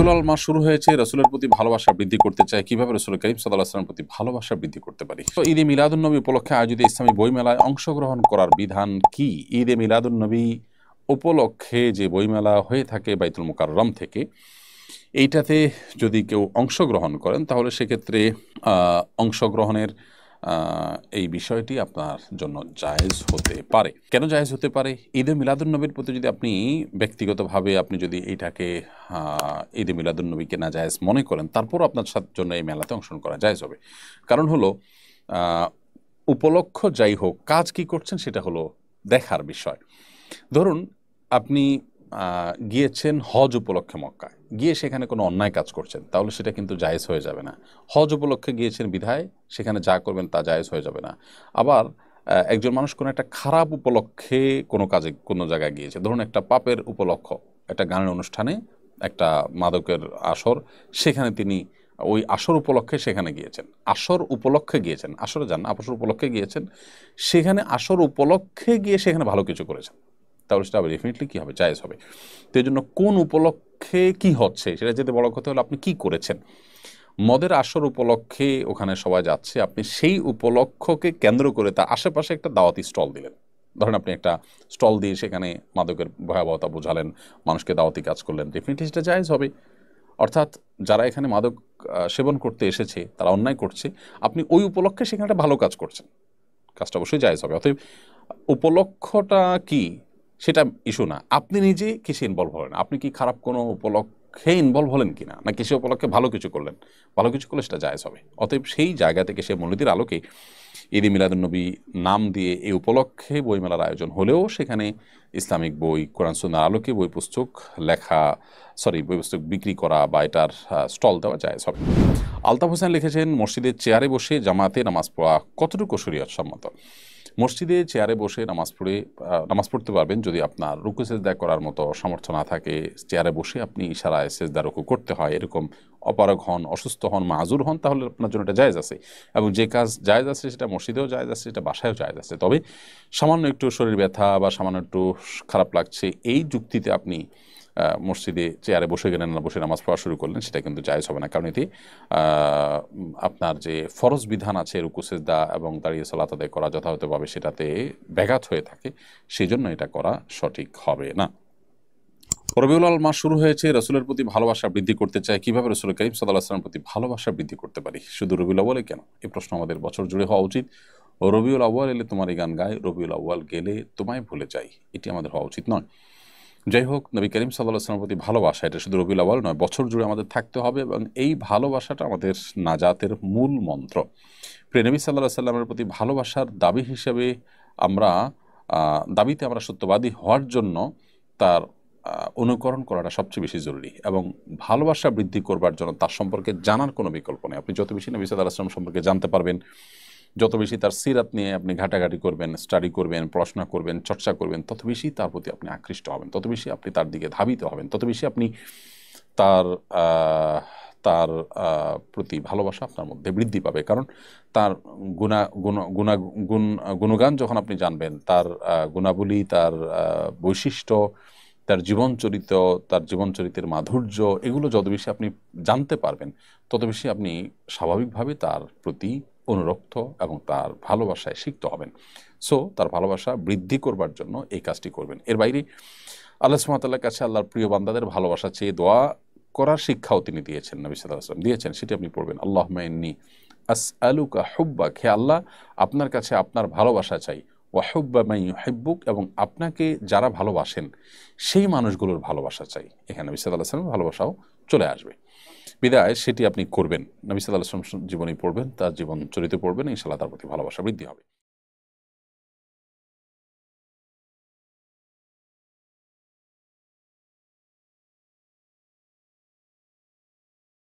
রবিউল আল মাস শুরু হয়েছে, রসুলের প্রতি ভালোবাসা বৃদ্ধি করতে চাই। কিভাবে রসুল করিম সাল্লাল্লাহু আলাইহি ওয়াসাল্লামের প্রতি ভালোবাসা বৃদ্ধি করতে পারি? তো ঈদে মিলাদুন্নবী উপলক্ষে আয়োজিত ইসলামী বইমেলায় অংশগ্রহণ করার বিধান কি? ঈদে মিলাদুন্নবী উপলক্ষে যে বইমেলা হয়ে থাকে বাইতুল মুকাররম থেকে, এইটাতে যদি কেউ অংশগ্রহণ করেন তাহলে সেক্ষেত্রে অংশগ্রহণের এই বিষয়টি আপনার জন্য জায়েজ হতে পারে। কেন জায়েজ হতে পারে? ঈদে মিলাদুন্নবীর প্রতি যদি আপনি ব্যক্তিগতভাবে আপনি যদি এইটাকে ঈদে মিলাদুন্নবীকে না জায়েজ মনে করেন, তারপরও আপনার জন্য এই মেলাতে অংশগ্রহণ করা জায়েজ হবে। কারণ হলো উপলক্ষ যাই হোক, কাজ কি করছেন সেটা হলো দেখার বিষয়। ধরুন আপনি গিয়েছেন হজ উপলক্ষে মক্কায়, গিয়ে সেখানে কোনো অন্যায় কাজ করছেন, তাহলে সেটা কিন্তু জায়েজ হয়ে যাবে না। হজ উপলক্ষে গিয়েছেন বিধায় সেখানে যা করবেন তা জায়েজ হয়ে যাবে না। আবার একজন মানুষ কোনো একটা খারাপ উপলক্ষে কোনো কাজে কোনো জায়গায় গিয়েছে, ধরুন একটা পাপের উপলক্ষ, একটা গানের অনুষ্ঠানে, একটা মাদকের আসর, সেখানে তিনি ওই আসর উপলক্ষে সেখানে গিয়েছেন, আসর উপলক্ষে গিয়েছেন, আসরে যান না, আসর উপলক্ষে গিয়েছেন, সেখানে আসর উপলক্ষে গিয়ে সেখানে ভালো কিছু করেছেন, তাহলে সেটা ডেফিনেটলি কী হবে? জায়েজ হবে। তো এই জন্য কোন উপলক্ষে কি হচ্ছে সেটা যেতে বড় কথা হলো আপনি কি করেছেন। মদের আসর উপলক্ষে ওখানে সবাই যাচ্ছে, আপনি সেই উপলক্ষকে কেন্দ্র করে তার আশেপাশে একটা দাওয়াতি স্টল দিলেন। ধরেন আপনি একটা স্টল দিয়ে সেখানে মাদকের ভয়াবহতা বোঝালেন, মানুষকে দাওয়াতি কাজ করলেন, ডেফিনেটলি সেটা জায়েজ হবে। অর্থাৎ যারা এখানে মাদক সেবন করতে এসেছে তারা অন্যায় করছে, আপনি ওই উপলক্ষে সেখানে একটা ভালো কাজ করছেন, কাজটা অবশ্যই জায়েজ হবে। অতএব উপলক্ষটা কি সেটা ইস্যু না, আপনি নিজে কিসে ইনভলভ হলেন, আপনি কি খারাপ কোনো উপলক্ষে ইনভলভ হলেন কিনা, না কিসে উপলক্ষে ভালো কিছু করলেন, ভালো কিছু করলে সেটা জায়েজ হবে। অতএব সেই জায়গা থেকে সে মূলনীতির আলোকে ঈদে মিলাদুন্নবী নাম দিয়ে এই উপলক্ষে বইমেলার আয়োজন হলেও সেখানে ইসলামিক বই, কোরআন সুন্নাহর আলোকে বই পুস্তক বই পুস্তক বিক্রি করা বা এটার স্টল দেওয়া জায়েজ হবে। আলতাফ হোসেন লিখেছেন, মসজিদের চেয়ারে বসে জামাতে নামাজ পড়া কতটুকু শরীয়ত সম্মত? মসজিদে চেয়ারে বসে নামাজ পড়তে পারবেন যদি আপনার রুকু সেজদা করার মতো সামর্থ্য না থাকে। চেয়ারে বসে আপনি ইশারায় সেজদা রুকু করতে হয়, এরকম অপারগ হন, অসুস্থ হন, মাযুর হন, তাহলে আপনার জন্য এটা জায়েজ আছে। এবং যে কাজ জায়েজ আছে সেটা মসজিদেও জায়েজ আছে, সেটা বাসায়ও জায়েজ আছে। তবে সামান্য একটু শরীর ব্যথা বা সামান্য একটু খারাপ লাগছে, এই যুক্তিতে আপনি মসজিদে চেয়ারে বসে গেলেন না, বসে নামাজ পড়া শুরু করলেন, সেটা কিন্তু জায়েজ হবে না। কারণ এতে আপনার যে ফরজ বিধান আছে রুকু সেজদা এবং দাঁড়িয়ে সালাত আদায় করা যথাযথভাবে সেটাতে ব্যাঘাত হয়ে থাকে, সেই জন্য এটা করা সঠিক হবে না। রবিউল আল মাস শুরু হয়েছে, রসুলের প্রতি ভালোবাসা বৃদ্ধি করতে চাই। কিভাবে রসুল করিম সাল্লাল্লাহু আলাইহি ওয়াসাল্লামের প্রতি ভালোবাসা বৃদ্ধি করতে পারি? শুধু রবিউল আউয়ালে কেন? এই প্রশ্ন আমাদের বছর জুড়ে হওয়া উচিত। রবিউল আউয়াল এলে তোমারই গান গায়, রবিউল আউয়াল গেলে তোমায় ভুলে যাই, এটি আমাদের হওয়া উচিত নয়। যাই হোক, নবী করিম সাল্লাল্লাহু আলাইহি ওয়াসাল্লামের প্রতি ভালোবাসা এটা শুধু রবিউল আউয়াল নয়, বছর জুড়ে আমাদের থাকতে হবে এবং এই ভালোবাসাটা আমাদের নাজাতের মূল মন্ত্র। প্রিয় নবী সাল্লাল্লাহু আলাইহি ওয়াসাল্লামের প্রতি ভালোবাসার দাবি হিসেবে দাবিতে আমরা সত্যবাদী হওয়ার জন্য তার অনুকরণ করাটা সবচেয়ে বেশি জরুরি এবং ভালোবাসা বৃদ্ধি করবার জন্য তার সম্পর্কে জানার কোনো বিকল্প নেই। আপনি যত বেশি নবী সাল্লাল্লাহু আলাইহি ওয়াসাল্লাম সম্পর্কে জানতে পারবেন, যত বেশি তার সিরাত নিয়ে আপনি ঘাটাঘাটি করবেন, স্টাডি করবেন, পড়াশোনা করবেন, চর্চা করবেন, তত বেশি তার প্রতি আপনি আকৃষ্ট হবেন, তত বেশি আপনি তার দিকে ধাবিত হবেন, তত বেশি আপনি তার তার প্রতি ভালোবাসা আপনার মধ্যে বৃদ্ধি পাবে। কারণ তার গুণগান যখন আপনি জানবেন, তার গুণাবলী, তার বৈশিষ্ট্য, তার জীবনচরিতের মাধুর্য, এগুলো যত বেশি আপনি জানতে পারবেন, তত বেশি আপনি স্বাভাবিকভাবে তার প্রতি অনুরক্ত এবং তার ভালোবাসায় সিক্ত হবেন। সো তার ভালোবাসা বৃদ্ধি করবার জন্য এই কাজটি করবেন। এর বাইরে আল্লাহ সুবহানাহু ওয়া তাআলার কাছে আল্লাহর প্রিয় বান্দাদের ভালোবাসা চেয়ে দোয়া করার শিক্ষাও তিনি দিয়েছেন, নবী সাল্লাল্লাহু আলাইহি ওয়াসাল্লাম দিয়েছেন, সেটি আপনি পড়বেন। আল্লাহুম্মা ইন্নী আসআলুকা হুব্বাক, হে আল্লাহ আপনার কাছে আপনার ভালোবাসা চাই, ওয়া হুব্বা মান ইউহিব্বুক, এবং আপনাকে যারা ভালোবাসেন সেই মানুষগুলোর ভালোবাসা চাই। এখানে নবী সাল্লাল্লাহু আলাইহি ওয়াসাল্লামের ভালোবাসাও চলে আসবে। বিদায় সেটি আপনি করবেন, নবী সাল্লাল্লাহু আলাইহি ওয়াসাল্লাম জীবনী পড়বেন, তার জীবন চরিত্র পড়বেন, ইনশাআল্লাহ তার প্রতি ভালোবাসা বৃদ্ধি হবে।